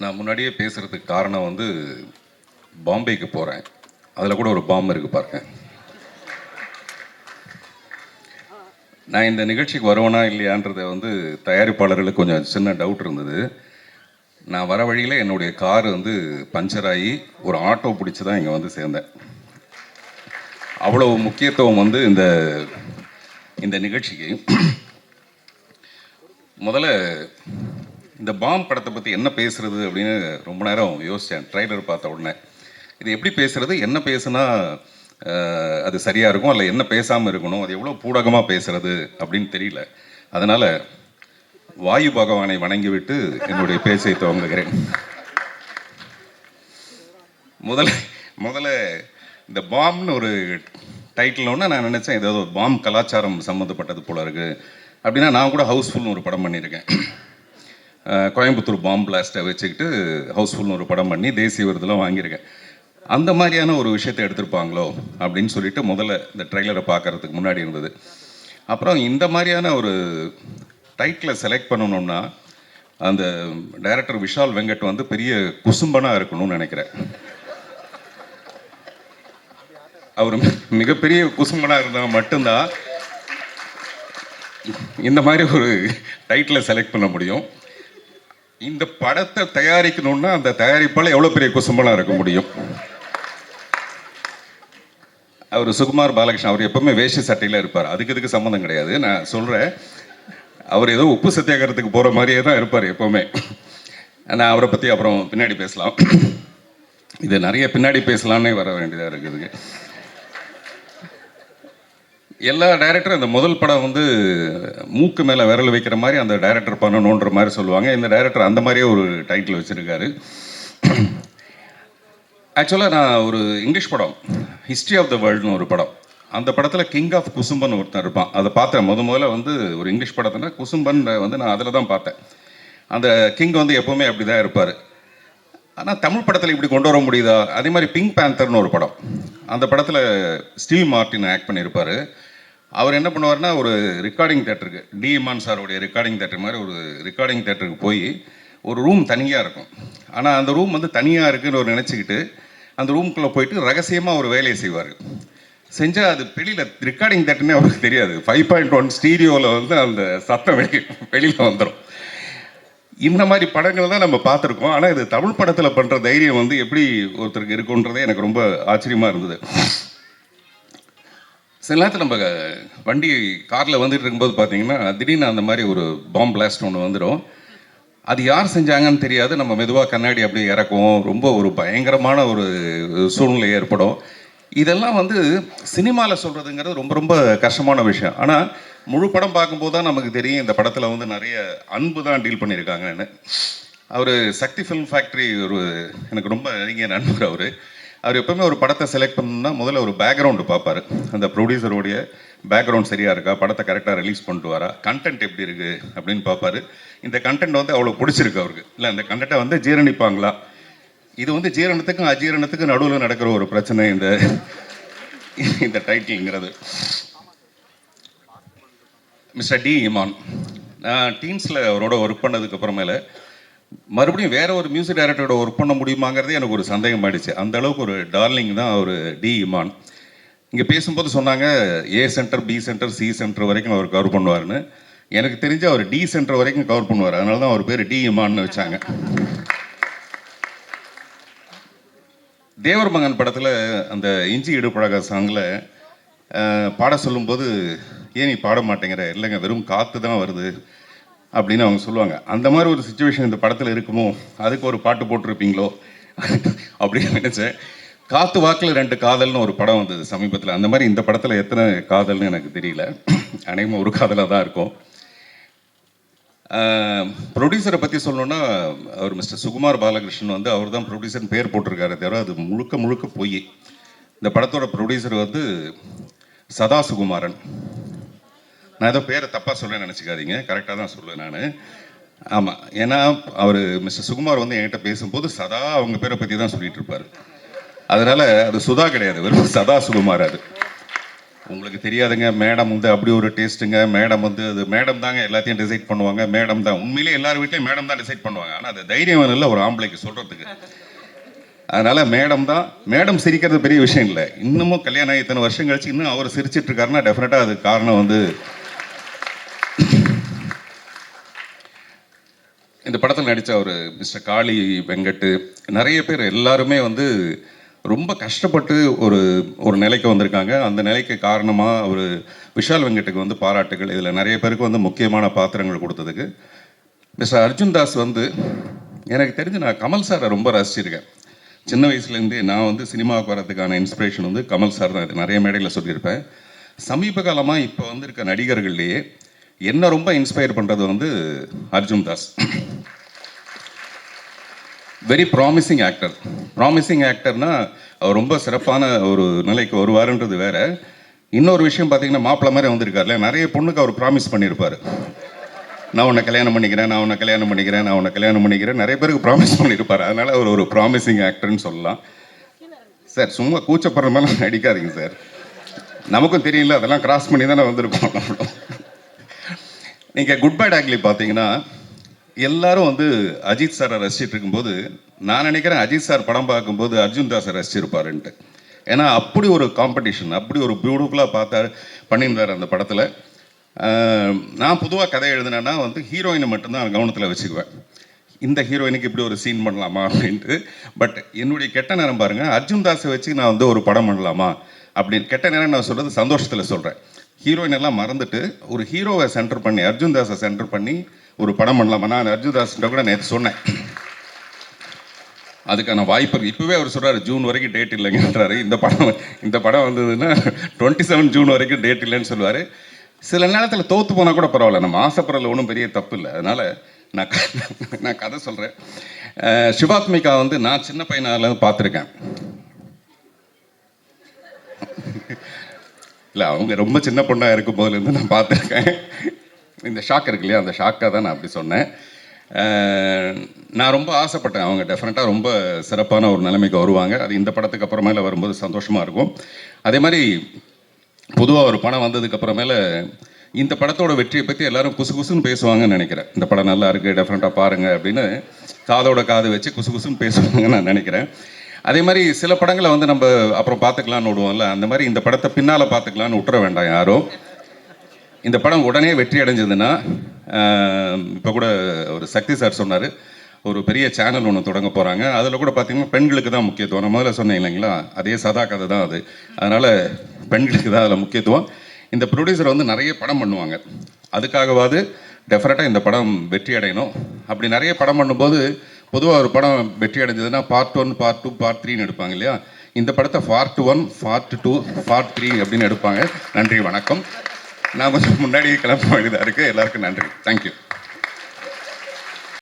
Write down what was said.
நான் முன்னாடியே பேசுகிறதுக்கு காரணம் வந்து பாம்பேக்கு போகிறேன். அதில் கூட ஒரு பாம்பு இருக்குது பாருங்க. நான் இந்த நிகழ்ச்சிக்கு வருவேனா இல்லையான்றதை வந்து தயாரிப்பாளர்களுக்கு கொஞ்சம் சின்ன டவுட் இருந்தது. நான் வர வழியில் என்னுடைய கார் வந்து பஞ்சர் ஆகி ஒரு ஆட்டோ பிடிச்சி தான் இங்கே வந்து சேர்ந்தேன். அவ்வளோ முக்கியத்துவம் வந்து இந்த நிகழ்ச்சிக்கு. முதல்ல இந்த பாம் படத்தை பற்றி என்ன பேசுறது அப்படின்னு ரொம்ப நேரம் யோசித்தேன். ட்ரைலர் பார்த்த உடனே இது எப்படி பேசுறது, என்ன பேசுனா அது சரியாக இருக்கும், அல்ல என்ன பேசாமல் இருக்கணும், அது எவ்வளோ பூடகமாக பேசுறது அப்படின்னு தெரியல. அதனால் வாயு பகவானை வணங்கிவிட்டு என்னுடைய பேச்சை துவங்குகிறேன். முதல்ல இந்த பாம்னு ஒரு டைட்டில் ஒன்று நான் நினச்சேன், ஏதாவது பாம் கலாச்சாரம் சம்மந்தப்பட்டது போல இருக்குது அப்படின்னா. நான் கூட ஹவுஸ்ஃபுல்னு ஒரு படம் பண்ணியிருக்கேன். கோயம்புத்தூர் பாம் பிளாஸ்ட்டை வச்சுக்கிட்டு ஹவுஸ்ஃபுல்னு ஒரு படம் பண்ணி தேசிய விருதுலாம் வாங்கியிருக்கேன். அந்த மாதிரியான ஒரு விஷயத்தை எடுத்திருப்பாங்களோ அப்படின்னு சொல்லிட்டு முதல்ல இந்த ட்ரெய்லரை பார்க்குறதுக்கு முன்னாடி இருந்தது. அப்புறம் இந்த மாதிரியான ஒரு டைட்டிலை செலக்ட் பண்ணணும்னா அந்த டைரக்டர் விஷால் வெங்கட் வந்து பெரிய குசும்பனாக இருக்கணும்னு நினைக்கிறேன். அவர் மிகப்பெரிய குசும்பனாக இருந்தால் மட்டும்தான் இந்த மாதிரி ஒரு டைட்டிலை செலக்ட் பண்ண முடியும். இந்த படத்தை தயாரிக்கணும்னா அந்த தயாரிப்பால் எவ்வளோ பெரிய குசும்பனாக இருக்க முடியும். அவர் சுகுமார் பாலகிருஷ்ணன், அவர் எப்பவுமே வேஷ்டி சட்டையில் இருப்பார். இதுக்கு சம்மந்தம் கிடையாது. நான் சொல்கிறேன், அவர் ஏதோ உப்பு சத்தியாகிரகத்துக்கு போகிற மாதிரியே தான் இருப்பார் எப்போவுமே. நான் அவரை பற்றி அப்புறம் பின்னாடி பேசலாம். இது நிறைய பின்னாடி பேசலான்னே வர வேண்டியதாக இருக்குதுங்க. எல்லா டைரக்டரும் இந்த முதல் படம் வந்து மூக்கு மேலே விரல் வைக்கிற மாதிரி அந்த டைரக்டர் பண்ணணுன்ற மாதிரி சொல்லுவாங்க. இந்த டைரக்டர் அந்த மாதிரியே ஒரு டைட்டில் வச்சுருக்காரு. ஆக்சுவலாக நான் ஒரு இங்கிலீஷ் படம் ஹிஸ்ட்ரி ஆஃப் த வேர்ல்டுன்னு ஒரு படம், அந்த படத்தில் கிங் ஆஃப் குசும்பன் ஒருத்தன் இருப்பான். அதை பார்த்தேன் முதல்ல வந்து ஒரு இங்கிலீஷ் படத்தில் குசும்பன் வந்து நான் அதில் தான் பார்த்தேன். அந்த கிங் வந்து எப்போவுமே அப்படி தான் இருப்பார். ஆனால் தமிழ் படத்தில் இப்படி கொண்டு வர முடியுதா? அதே மாதிரி பிங்க் பேந்தர்னு ஒரு படம், அந்த படத்தில் ஸ்டீவ் மார்ட்டின் ஆக்ட் பண்ணியிருப்பார். அவர் என்ன பண்ணுவார்னா ஒரு ரெக்கார்டிங் தேட்டருக்கு, டி இமான் சாருடைய ரெக்கார்டிங் தேட்டர் மாதிரி ஒரு ரெக்கார்டிங் தேட்டருக்கு போய் ஒரு ரூம் தனியாக இருக்கும். ஆனால் அந்த ரூம் வந்து தனியாக இருக்குன்னு ஒரு நினச்சிக்கிட்டு அந்த ரூம்குள்ளே போயிட்டு ரகசியமாக ஒரு வேலையை செய்வார். செஞ்சால் அது வெளியில் ரெக்கார்டிங் தேட்டர்னே அவருக்கு தெரியாது. 5.1 ஸ்டீரியோவில் வந்து அந்த சத்தம் வெளியில் வந்துடும். இந்த மாதிரி படங்கள் தான் நம்ம பார்த்துருக்கோம். ஆனால் இது தமிழ் படத்தில் பண்ணுற தைரியம் வந்து எப்படி ஒருத்தருக்கு இருக்குன்றதே எனக்கு ரொம்ப ஆச்சரியமாக இருந்தது. சில நேரத்தில் நம்ம வண்டி காரில் வந்துட்டு இருக்கும்போது பார்த்தீங்கன்னா திடீர்னு அந்த மாதிரி ஒரு பாம் பிளாஸ்ட் ஒன்று வந்துடும். அது யார் செஞ்சாங்கன்னு தெரியாது. நம்ம மெதுவாக கண்ணாடி அப்படியே இறக்குவோம். ரொம்ப ஒரு பயங்கரமான ஒரு சூழ்நிலை ஏற்படும். இதெல்லாம் வந்து சினிமாவில் சொல்கிறதுங்கிறது ரொம்ப ரொம்ப கஷ்டமான விஷயம். ஆனால் முழு படம் பார்க்கும்போது தான் நமக்கு தெரியும் இந்த படத்தில் வந்து நிறைய அன்பு தான் டீல் பண்ணியிருக்காங்கன்னு. அவர் சக்தி ஃபிலிம் ஃபேக்ட்ரி ஒரு எனக்கு ரொம்ப நெருங்கிய நண்பர். அவர் எப்பவுமே ஒரு படத்தை செலக்ட் பண்ணணும்னா முதல்ல ஒரு பேக்ரவுண்டு பார்ப்பார். அந்த ப்ரொடியூசருடைய பேக்ரவுண்ட் சரியாக இருக்கா, படத்தை கரெக்டாக ரிலீஸ் பண்ணிட்டு வரா, கண்டென்ட் எப்படி இருக்குது அப்படின்னு பார்ப்பார். இந்த கண்டென்ட் வந்து அவ்வளோ பிடிச்சிருக்கு அவருக்கு, இல்லை இந்த கண்டென்ட்டை வந்து ஜீரணிப்பாங்களா. இது வந்து ஜீரணத்துக்கும் அஜீரணத்துக்கும் நடுவில் நடக்கிற ஒரு பிரச்சனை இந்த டைட்டில்ங்கிறது. மிஸ்டர் டி இமான், நான் டீன்ஸில் அவரோட ஒர்க் பண்ணதுக்கு அப்புறமேல மறுபடியும் வேற ஒரு மியூசிக் டைரக்டரோட ஒர்க் பண்ண முடியுமாங்கிறதே எனக்கு ஒரு சந்தேகம் ஆயிடுச்சு. அந்த அளவுக்கு ஒரு டார்லிங் தான் அவர் டி இமான். இங்கே பேசும்போது சொன்னாங்க A centre, B centre, C centre வரைக்கும் அவர் கவர் பண்ணுவார்னு. எனக்கு தெரிஞ்சு அவர் டி சென்டர் வரைக்கும் கவர் பண்ணுவார். அதனால தான் அவர் பேர் டி இமான்னு வச்சாங்க. தேவர் மகன் படத்தில் அந்த இஞ்சி இடுப்பழக சாங்கில் பாட சொல்லும்போது ஏன் நீ பாட மாட்டேங்கிற, இல்லைங்க வெறும் காற்று தான் வருது அப்படின்னு அவங்க சொல்லுவாங்க. அந்த மாதிரி ஒரு சுச்சுவேஷன் இந்த படத்தில் இருக்குமோ, அதுக்கு ஒரு பாட்டு போட்டிருப்பீங்களோ அப்படின்னு நினச்சேன். காத்து வாக்கில் 2 காதல்னு ஒரு படம் வந்தது சமீபத்தில். அந்த மாதிரி இந்த படத்தில் எத்தனை காதல்னு எனக்கு தெரியல. அநேகமாக ஒரு காதலாக தான் இருக்கும். ப்ரொடியூசரை பற்றி சொல்லணுன்னா அவர் மிஸ்டர் சுகுமார் பாலகிருஷ்ணன் வந்து அவர் தான் ப்ரொடியூசர்னு பேர் போட்டிருக்காரு தவிர அது முழுக்க போய். இந்த படத்தோட ப்ரொடியூசர் வந்து சதா சுகுமாரன். நான் ஏதோ பேரை தப்பாக சொல்ல நினச்சிக்காதீங்க, கரெக்டாக தான் சொல்லுவேன் நான். ஆமாம், ஏன்னா அவர் மிஸ்டர் சுகுமார் வந்து என்கிட்ட பேசும்போது சதா அவங்க பேரை பற்றி தான் சொல்லிட்டு இருப்பார். அதனால் அது சுதா கிடையாது, வெறும் சதா சுகுமார். அது உங்களுக்கு தெரியாதுங்க, மேடம் வந்து அப்படி ஒரு டேஸ்ட்டுங்க, மேடம் வந்து அது மேடம் தாங்க எல்லாத்தையும் டிசைட் பண்ணுவாங்க, மேடம் தான் உண்மையிலே எல்லார் வீட்லையும் மேடம் தான் டிசைட் பண்ணுவாங்க. ஆனால் அது தைரியம் இல்லை ஒரு ஆம்பளைக்கு சொல்கிறதுக்கு. அதனால மேடம் தான். மேடம் சிரிக்கிறது பெரிய விஷயம் இல்லை. இன்னமும் கல்யாணம் ஆகி இத்தனை வருஷம் கழிச்சு இன்னும் அவர் சிரிச்சிட்டு இருக்காருன்னா டெஃபினட்டாக அது காரணம் வந்து இந்த படத்தில் நடித்த ஒரு மிஸ்டர் காளி வெங்கட்டு, நிறைய பேர் எல்லாருமே வந்து ரொம்ப கஷ்டப்பட்டு ஒரு ஒரு நிலைக்கு வந்திருக்காங்க. அந்த நிலைக்கு காரணமாக ஒரு விஷால் வெங்கட்டுக்கு வந்து பாராட்டுகள். இதில் நிறைய பேருக்கு வந்து முக்கியமான பாத்திரங்கள் கொடுத்ததுக்கு. மிஸ்டர் அர்ஜுன் தாஸ் வந்து எனக்கு தெரிஞ்சு நான் கமல் சாரை ரொம்ப ரசிச்சிருக்கேன். சின்ன வயசுலேருந்தே நான் வந்து சினிமாவுக்கு வரதுக்கான இன்ஸ்பிரேஷன் வந்து கமல் சார் தான். இது நிறைய மேடையில் சொல்லியிருப்பேன். சமீப காலமாக இப்போ வந்திருக்க நடிகர்கள்லேயே என்ன ரொம்ப இன்ஸ்பயர் பண்ணுறது வந்து Arjun Das. Very promising actor. Promising ஆக்டர்னா அவர் ரொம்ப சிறப்பான ஒரு நிலைக்கு வருவாருன்றது வேற. இன்னொரு விஷயம் பார்த்தீங்கன்னா, மாப்பிள்ளை மாதிரி வந்திருக்காருல, நிறைய பொண்ணுக்கு அவர் ப்ராமிஸ் பண்ணியிருப்பார். நான் உன்னை கல்யாணம் பண்ணிக்கிறேன், நான் உன்னை கல்யாணம் பண்ணிக்கிறேன், நான் உன்னை கல்யாணம் பண்ணிக்கிறேன், நிறைய பேருக்கு ப்ராமிஸ் பண்ணியிருப்பார். அதனால் அவர் ஒரு ப்ராமிசிங் ஆக்டர்னு சொல்லலாம். சார் சும்மா கூச்சப்படுற மாதிரி நடிக்காதீங்க சார். நமக்கும் தெரியல, அதெல்லாம் கிராஸ் பண்ணி தானே வந்திருக்கோம் நம்மளும். நீங்கள் குட் பை டாக்லி பார்த்தீங்கன்னா எல்லாரும் வந்து அஜித் சாரை ரசிச்சிட்டு இருக்கும்போது நான் நினைக்கிறேன் அஜித் சார் படம் பார்க்கும்போது அர்ஜுன் தாஸை ரசிச்சிருப்பாருன்ட்டு. ஏன்னா அப்படி ஒரு காம்படிஷன், அப்படி ஒரு பியூட்டிஃபுல்லாக பண்ணியிருந்தார் அந்த படத்தில். நான் பொதுவாக கதை எழுதினேன்னா வந்து ஹீரோயினை மட்டும்தான் கவனத்தில் வச்சுக்குவேன். இந்த ஹீரோயினுக்கு இப்படி ஒரு சீன் பண்ணலாமா அப்படின்ட்டு. பட் என்னுடைய கெட்ட நேரம் பாருங்கள், அர்ஜுன் தாஸை வச்சு நான் வந்து ஒரு படம் பண்ணலாமா அப்படின்னு. கெட்ட நேரம் நான் சொல்கிறது சந்தோஷத்தில் சொல்கிறேன். ஹீரோயின் எல்லாம் மறந்துட்டு ஒரு ஹீரோவை சென்டர் பண்ணி அர்ஜுன் தாஸை சென்டர் பண்ணி ஒரு படம் பண்ணலாமா. நான் அர்ஜுன் தாஸ்கிட்ட கூட நேற்று சொன்னேன், அதுக்கான வாய்ப்பு இருக்குது. இப்போவே அவர் சொல்கிறார் ஜூன் வரைக்கும் டேட் இல்லைங்கன்றாரு. இந்த படம் வந்ததுன்னா 27 ஜூன் வரைக்கும் டேட் இல்லைன்னு சொல்லுவார். சில நேரத்தில் தோற்று போனால் கூட பரவாயில்ல, நம்ம ஆசைப்படுறதுல ஒன்றும் பெரிய தப்பு இல்லை. அதனால் நான் கதை சொல்கிறேன். சிவாத்மிகா வந்து நான் சின்ன பையனால பார்த்துருக்கேன். இல்லை, அவங்க ரொம்ப சின்ன பொண்ணாக இருக்கும் போதுலேருந்து நான் பார்த்துருக்கேன். இந்த ஷாக் இருக்கு இல்லையா, அந்த ஷாக்காக தான் நான் அப்படி சொன்னேன். நான் ரொம்ப ஆசைப்பட்டேன் அவங்க டெஃபினட்டாக ரொம்ப சிறப்பான ஒரு நிலைமைக்கு வருவாங்க. அது இந்த படத்துக்கு அப்புறமேல வரும்போது சந்தோஷமாக இருக்கும். அதே மாதிரி பொதுவாக ஒரு படம் வந்ததுக்கு அப்புறமேல இந்த படத்தோட வெற்றியை பற்றி எல்லாரும் குசு குசுன்னு பேசுவாங்கன்னு நினைக்கிறேன். இந்த படம் நல்லா இருக்குது, டெஃபினட்டாக பாருங்கள் அப்படின்னு காதோட காது வச்சு குசு குசுன்னு பேசுவாங்கன்னு நான் நினைக்கிறேன். அதே மாதிரி சில படங்களை வந்து நம்ம அப்புறம் பார்த்துக்கலான்னு விடுவோம்ல, அந்த மாதிரி இந்த படத்தை பின்னால் பார்த்துக்கலான்னு விட்டுற வேண்டாம் யாரும். இந்த படம் உடனே வெற்றி அடைஞ்சதுன்னா, இப்போ கூட ஒரு சக்தி சார் சொன்னார், ஒரு பெரிய சேனல் ஒன்று தொடங்க போகிறாங்க. அதில் கூட பார்த்திங்கன்னா பெண்களுக்கு தான் முக்கியத்துவம். நான் முதல்ல சொன்னேன் இல்லைங்களா, அதே சதா கதை தான் அது. அதனால் பெண்களுக்கு தான் அதில் முக்கியத்துவம். இந்த ப்ரொடியூசர் வந்து நிறைய படம் பண்ணுவாங்க, அதுக்காகவாது டெஃபினட்டாக இந்த படம் வெற்றி அடையணும். அப்படி நிறைய படம் பண்ணும்போது பொதுவாக ஒரு படம் வெற்றி அடைஞ்சதுன்னா பார்ட் 1, பார்ட் 2, பார்ட் 3ன்னு எடுப்பாங்க இல்லையா. இந்த படத்தை பார்ட் 1, பார்ட் 2, பார்ட் 3 அப்படின்னு எடுப்பாங்க. நன்றி, வணக்கம். நான் கொஞ்சம் முன்னாடி கிளம்ப வேண்டியதாக இருக்குது. எல்லாருக்கும் நன்றி. தேங்க்யூ.